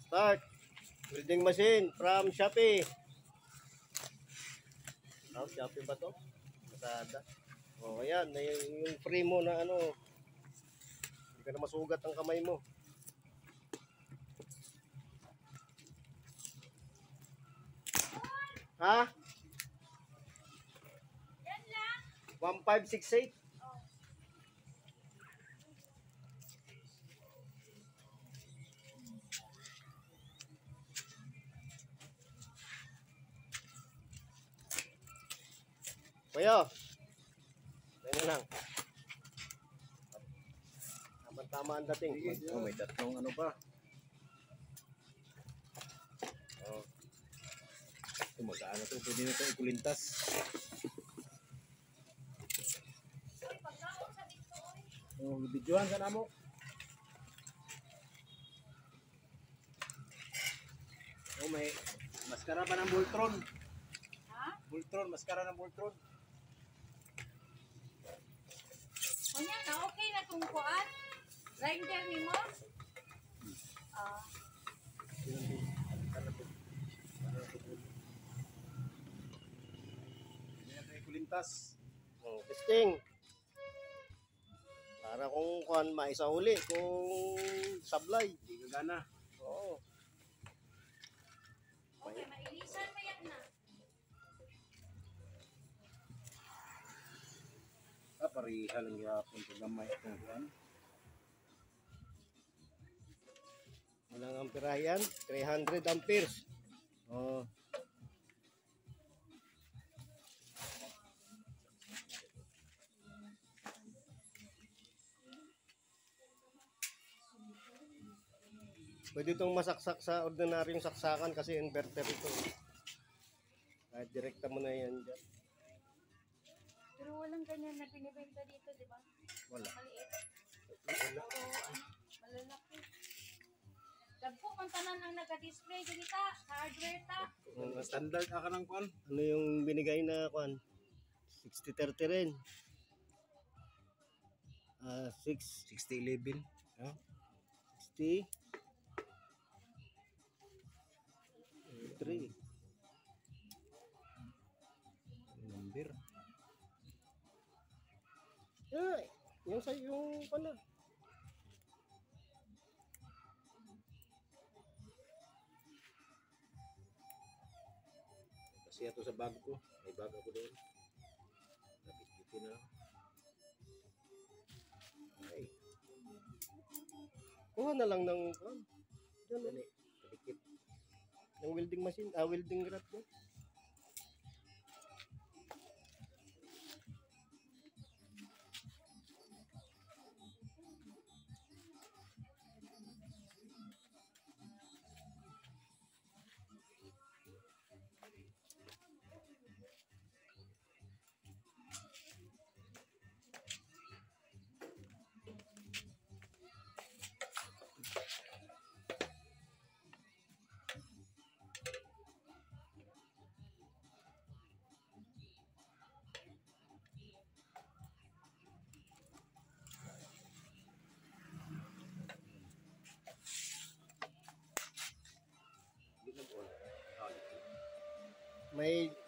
Start. Welding machine from Shopee. Oh, Shopee ba to? Masada. Oh, ayan. Yung free mo na ano. Hindi ka na masugat ang kamay mo. Ha? 1568. Kuya. Ganyan lang. Tama ang dating. Oh, may tatlong ano pa. Oh. Magkano to? Pwede na ito ikulintas. Oh, videohan ka na mo. Oh, may maskara pa ng Voltron. Ha? Voltron, maskara ng Voltron. Kunya na okay na tong kuan. Grinder nimo? Ah, Pwede na ito ikulintas. Oh, testing. Para kung kuan maisauli kung sablay. Hindi ka gana. Oo. okay, mailisan pa yan na. Pariha lang yapon ito gamay itong kuan. Walang amperahe yan. 300 amperes. Oh. Pwede itong masaksak sa ordinaryong saksakan kasi inverter ito. Kahit direkta mo na yan dyan. Pero walang ganyan na binibenta dito, di ba? Wala. Maliit. Wala. So, malalaki. Dagpo man tanan ang naka-display ganita sa hardware ta. Standard ka ng kuan. Ano yung binigay na kuan? 60-30 rin. 6011. Ah, 60 3. Number. Yeah, yung sa yung pala. Kasi ito sa bag ko. May bag ako doon. Napit-pitin na. Ay. Kuha na lang ng kuan. Diyan Dali. Kadikit. ng welding machine, welding rod mo.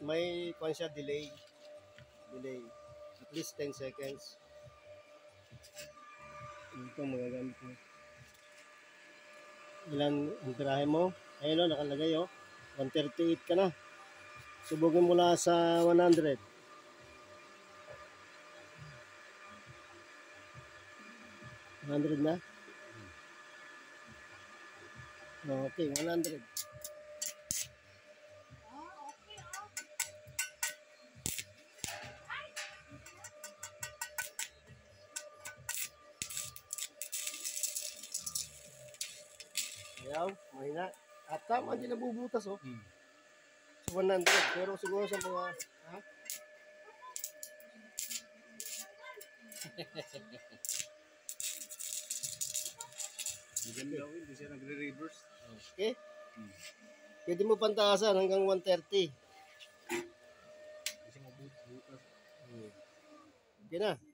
May kuan siya delay. At least 10 seconds. Ito magagamit mo. Ilan ang tirahe mo? Ayun o, nakalagay o. 138 ka na. Subugin mula sa 100. na? Okay, 100. Ayaw, mahina. At tama, hindi nabubutas oh. Sa 100, pero siguro sa mga, ha? Maganda daw, hindi siya nagre-reverse. Okay? Pwede mo pantaasan hanggang 130. Kasi mabutas. Okay na.